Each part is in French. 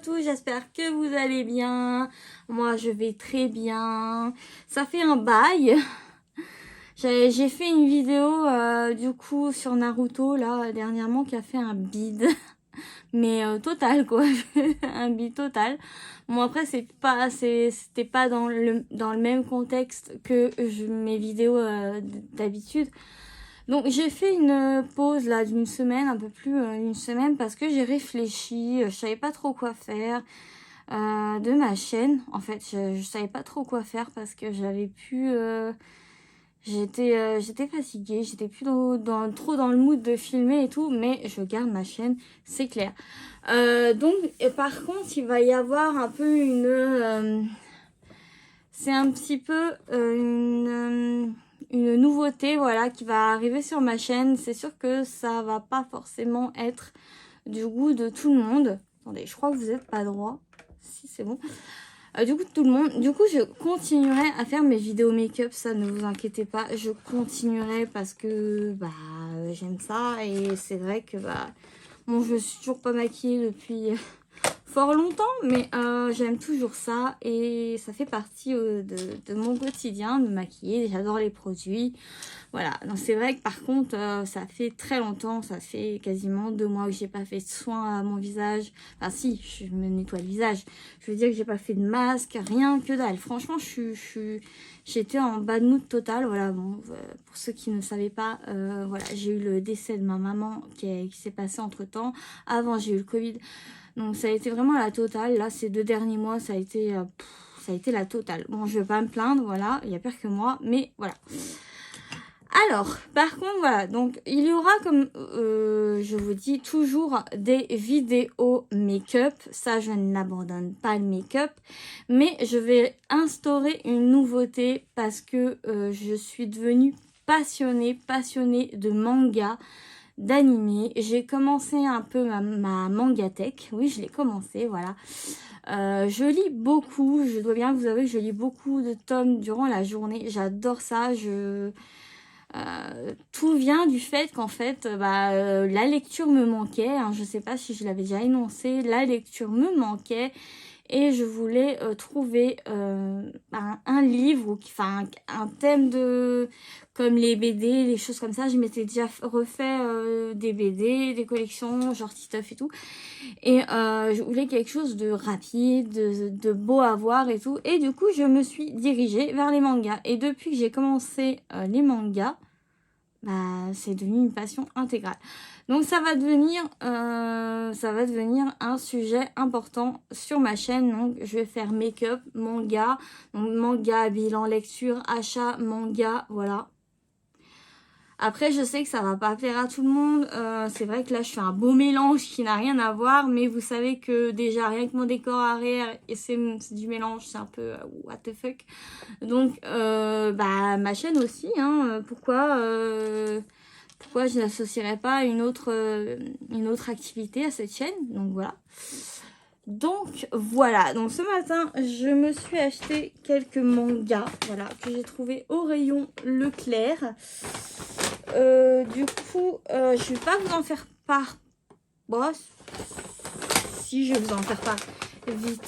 tous, j'espère que vous allez bien. Moi, je vais très bien. Ça fait un bail. J'ai fait une vidéo du coup sur Naruto là dernièrement qui a fait un bide. Mais total quoi, un bide total. Bon après c'était pas dans le même contexte que mes vidéos d'habitude. Donc j'ai fait une pause là d'une semaine, un peu plus d'une semaine, parce que j'ai réfléchi, je savais pas trop quoi faire de ma chaîne. En fait, je savais pas trop quoi faire parce que j'avais plus, j'étais fatiguée, j'étais plus trop dans le mood de filmer et tout, mais je garde ma chaîne, c'est clair. Donc par contre, il va y avoir un peu c'est un petit peu une nouveauté, voilà, qui va arriver sur ma chaîne. C'est sûr que ça va pas forcément être du goût de tout le monde. Attendez, je crois que vous êtes pas droit. Si, c'est bon. Du coup, tout le monde. Du coup, je continuerai à faire mes vidéos make-up, ça ne vous inquiétez pas. Je continuerai parce que bah j'aime ça et c'est vrai que bah bon, je me suis toujours pas maquillée depuis fort longtemps, mais j'aime toujours ça et ça fait partie de mon quotidien de maquiller. J'adore les produits. Voilà, donc c'est vrai que par contre, ça fait très longtemps, ça fait quasiment 2 mois que j'ai pas fait de soin à mon visage. Enfin si, je me nettoie le visage. Je veux dire que j'ai pas fait de masque, rien que dalle. Franchement, j'étais en bad mood total. Voilà, bon, pour ceux qui ne savaient pas, voilà, j'ai eu le décès de ma maman qui s'est passé entre temps. Avant, j'ai eu le Covid. Donc ça a été vraiment la totale. Là, ces 2 derniers mois, ça a été la totale. Bon, je vais pas me plaindre, voilà, il y a pire que moi, mais voilà. Alors, par contre, voilà, donc il y aura, comme je vous dis, toujours des vidéos make-up. Ça, je n'abandonne pas le make-up. Mais je vais instaurer une nouveauté parce que je suis devenue passionnée de manga, d'anime. J'ai commencé un peu ma mangatech. Oui, je l'ai commencé, voilà. Je lis beaucoup, je dois bien vous avouer que je lis beaucoup de tomes durant la journée. J'adore ça, tout vient du fait qu'en fait, la lecture me manquait. Hein, je sais pas si je l'avais déjà énoncé. La lecture me manquait et je voulais trouver un livre, enfin un thème comme les BD, les choses comme ça. Je m'étais déjà refait des BD, des collections, genre Titeuf et tout. Et je voulais quelque chose de rapide, de beau à voir et tout. Et du coup, je me suis dirigée vers les mangas. Et depuis que j'ai commencé les mangas, bah, c'est devenu une passion intégrale. Donc ça va devenir un sujet important sur ma chaîne. Donc je vais faire make-up, manga, donc manga, bilan, lecture, achat, manga, voilà. Après, je sais que ça va pas plaire à tout le monde. C'est vrai que là, je fais un beau mélange qui n'a rien à voir. Mais vous savez que déjà, rien que mon décor arrière, et c'est du mélange, c'est un peu what the fuck. Donc, ma chaîne aussi, hein. Pourquoi je n'associerais pas une autre activité à cette chaîne? Donc, voilà. Donc ce matin je me suis acheté quelques mangas, voilà, que j'ai trouvé au rayon Leclerc. Du coup je vais pas vous en faire part. Bon, si, je vais vous en faire part vite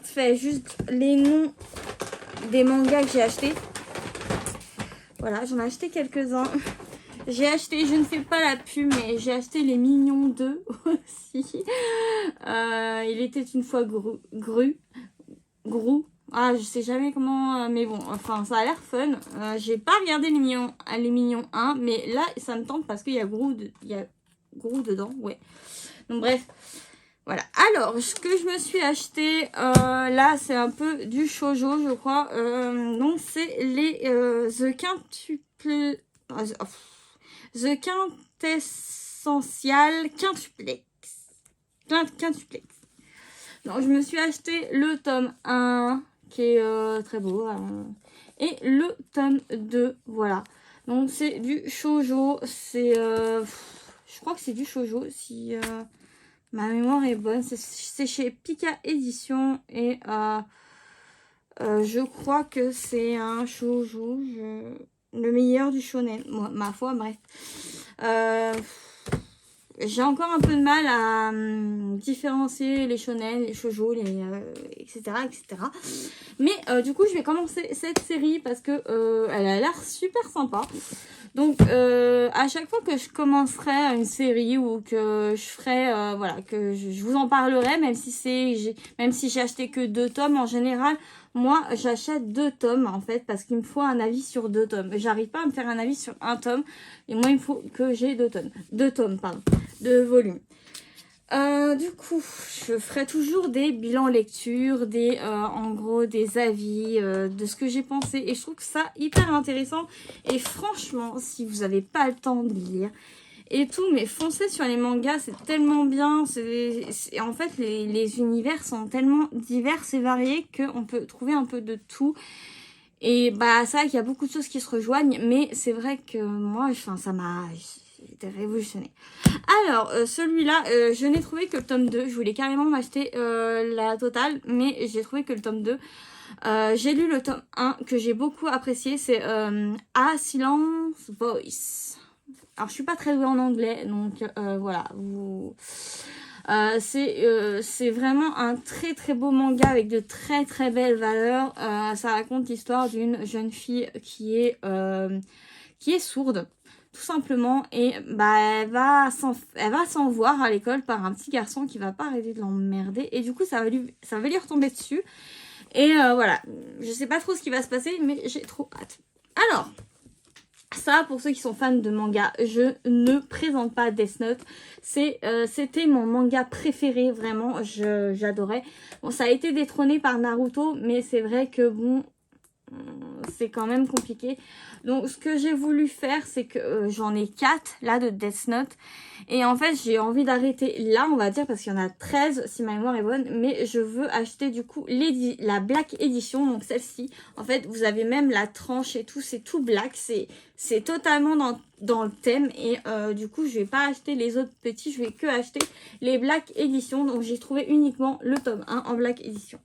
fait, juste les noms des mangas que j'ai achetés. Voilà, j'en ai acheté quelques-uns. J'ai acheté, je ne fais pas la pub, mais j'ai acheté les Mignons 2 aussi. Il était une fois Grou. Ah, je sais jamais comment, mais bon, enfin, ça a l'air fun. J'ai pas regardé les Mignons 1, mais là, ça me tente parce qu'il y a Grou dedans, ouais. Donc bref, voilà. Alors, ce que je me suis acheté, là, c'est un peu du shoujo, je crois. Donc, c'est les The Quintessential Quintuplex. Quintuplex. Donc, je me suis acheté le tome 1, qui est très beau. Et le tome 2, voilà. Donc, c'est du shoujo. Je crois que c'est du shoujo, si ma mémoire est bonne. C'est chez Pika Édition. Et je crois que c'est un shoujo. Le meilleur du shonen, ma foi, bref. j'ai encore un peu de mal à différencier les shonen, les shoujo, etc., etc. Mais du coup, je vais commencer cette série parce que elle a l'air super sympa. Donc, à chaque fois que je commencerai une série ou que je ferai, voilà, que je vous en parlerai, même si j'ai acheté que 2 tomes en général, moi, j'achète 2 tomes en fait parce qu'il me faut un avis sur 2 tomes. J'arrive pas à me faire un avis sur un tome et moi, il me faut que j'ai 2 tomes, 2 tomes, pardon, de volume. Du coup, je ferai toujours des bilans lecture, en gros des avis de ce que j'ai pensé et je trouve que ça hyper intéressant et franchement, si vous n'avez pas le temps de lire et tout, mais foncez sur les mangas, c'est tellement bien, en fait les univers sont tellement divers et variés qu'on peut trouver un peu de tout. Et bah c'est vrai qu'il y a beaucoup de choses qui se rejoignent, mais c'est vrai que moi, enfin ça m'a été révolutionné. Alors, celui-là, je n'ai trouvé que le tome 2. Je voulais carrément m'acheter la totale, mais j'ai trouvé que le tome 2. J'ai lu le tome 1 que j'ai beaucoup apprécié. C'est A Silence Voice. Alors, je suis pas très douée en anglais, donc voilà. C'est vraiment un très très beau manga avec de très très belles valeurs. Ça raconte l'histoire d'une jeune fille qui est sourde. Tout simplement, et bah elle va s'en voir à l'école par un petit garçon qui va pas arrêter de l'emmerder et du coup ça va lui retomber dessus et voilà, je sais pas trop ce qui va se passer mais j'ai trop hâte. Alors ça, pour ceux qui sont fans de manga, je ne présente pas Death Note. C'était mon manga préféré, vraiment, j'adorais. Bon, ça a été détrôné par Naruto, mais c'est vrai que bon, c'est quand même compliqué. Donc ce que j'ai voulu faire, c'est que j'en ai 4 là de Death Note. Et en fait j'ai envie d'arrêter là, on va dire, parce qu'il y en a 13 si ma mémoire est bonne. Mais je veux acheter du coup la Black Edition, donc celle-ci. En fait vous avez même la tranche et tout, c'est tout black. C'est totalement dans le thème. Et du coup je vais pas acheter les autres petits, je vais que acheter les Black Edition. Donc j'ai trouvé uniquement le tome 1 en Black Edition.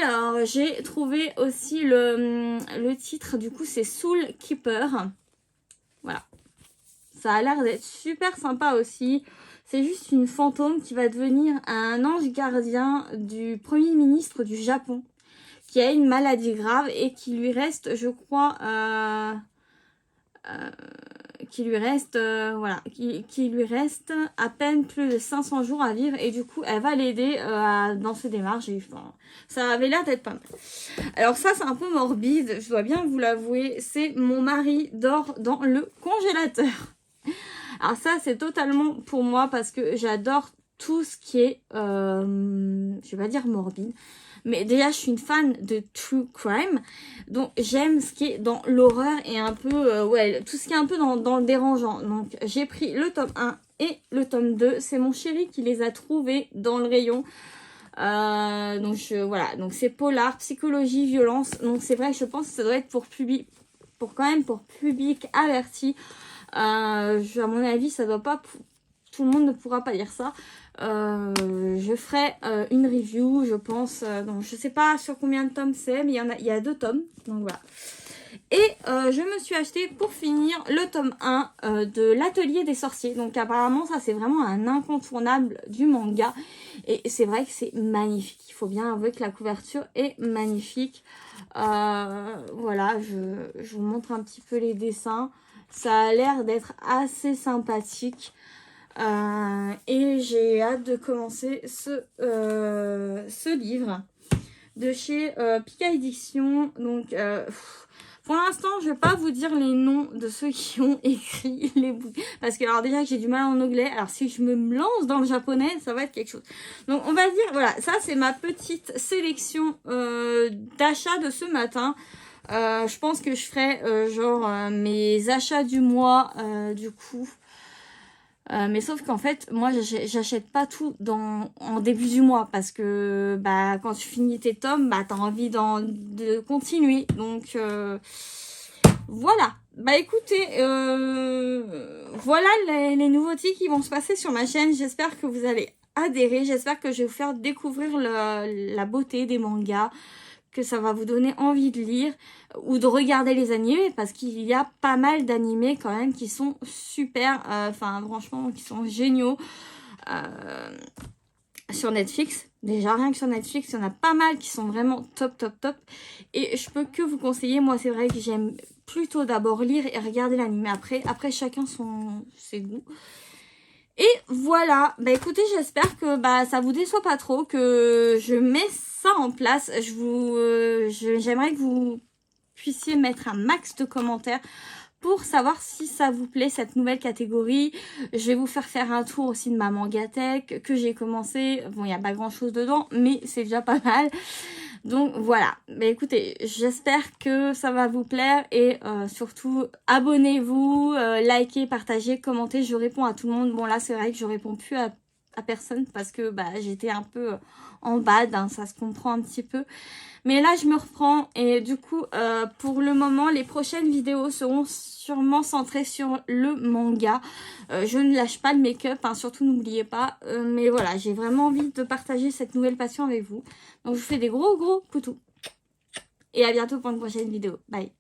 Alors, j'ai trouvé aussi le titre, du coup, c'est Soul Keeper. Voilà. Ça a l'air d'être super sympa aussi. C'est juste une fantôme qui va devenir un ange gardien du Premier ministre du Japon, qui a une maladie grave et qui lui reste, je crois, qui lui reste à peine plus de 500 jours à vivre et du coup elle va l'aider dans ses démarches et, enfin, ça avait l'air d'être pas mal. Alors ça c'est un peu morbide, je dois bien vous l'avouer, c'est Mon mari dort dans le congélateur. Alors ça c'est totalement pour moi parce que j'adore tout ce qui est, je vais pas dire morbide, mais déjà je suis une fan de true crime, donc j'aime ce qui est dans l'horreur et un peu, ouais, tout ce qui est un peu dans le dérangeant. Donc j'ai pris le tome 1 et le tome 2, c'est mon chéri qui les a trouvés dans le rayon. Voilà, donc c'est polar, psychologie, violence, donc c'est vrai que je pense que ça doit être pour public averti. À mon avis ça doit pas, tout le monde ne pourra pas lire ça. Je ferai une review, je pense. Donc je sais pas sur combien de tomes c'est, mais il y a 2 tomes. Donc voilà. Et je me suis acheté pour finir le tome 1 de l'Atelier des sorciers. Donc apparemment ça c'est vraiment un incontournable du manga. Et c'est vrai que c'est magnifique. Il faut bien avouer que la couverture est magnifique. Voilà, je vous montre un petit peu les dessins. Ça a l'air d'être assez sympathique. Et j'ai hâte de commencer ce livre de chez Pika Édition. Donc pour l'instant je vais pas vous dire les noms de ceux qui ont écrit les bouquins parce que alors déjà j'ai du mal en anglais, alors si je me lance dans le japonais ça va être quelque chose. Donc on va dire voilà, ça c'est ma petite sélection d'achats de ce matin. Je pense que je ferai mes achats du mois du coup. Mais sauf qu'en fait, moi, j'achète pas tout en début du mois parce que bah quand tu finis tes tomes, bah t'as envie de continuer. Donc voilà. Bah écoutez, voilà les nouveautés qui vont se passer sur ma chaîne. J'espère que vous allez adhérer. J'espère que je vais vous faire découvrir la beauté des mangas, que ça va vous donner envie de lire ou de regarder les animés, parce qu'il y a pas mal d'animés quand même qui sont super, enfin franchement qui sont géniaux sur Netflix. Déjà rien que sur Netflix, il y en a pas mal qui sont vraiment top top top, et je peux que vous conseiller. Moi c'est vrai que j'aime plutôt d'abord lire et regarder l'animé après chacun ses goûts. Et voilà, bah écoutez, j'espère que ça vous déçoit pas trop, que je mets ça en place. J'aimerais que vous puissiez mettre un max de commentaires pour savoir si ça vous plaît cette nouvelle catégorie. Je vais vous faire un tour aussi de ma mangatech que j'ai commencé. Bon, il n'y a pas grand chose dedans, mais c'est déjà pas mal. Donc voilà, mais écoutez, j'espère que ça va vous plaire, et surtout abonnez-vous, likez, partagez, commentez, je réponds à tout le monde. Bon là c'est vrai que je réponds plus à personne parce que j'étais un peu en bad, hein, ça se comprend un petit peu. Mais là je me reprends, et du coup pour le moment les prochaines vidéos seront sûrement centrées sur le manga. Je ne lâche pas le make-up, hein, surtout n'oubliez pas. Mais voilà, j'ai vraiment envie de partager cette nouvelle passion avec vous. Donc je vous fais des gros poutous. Et à bientôt pour une prochaine vidéo. Bye.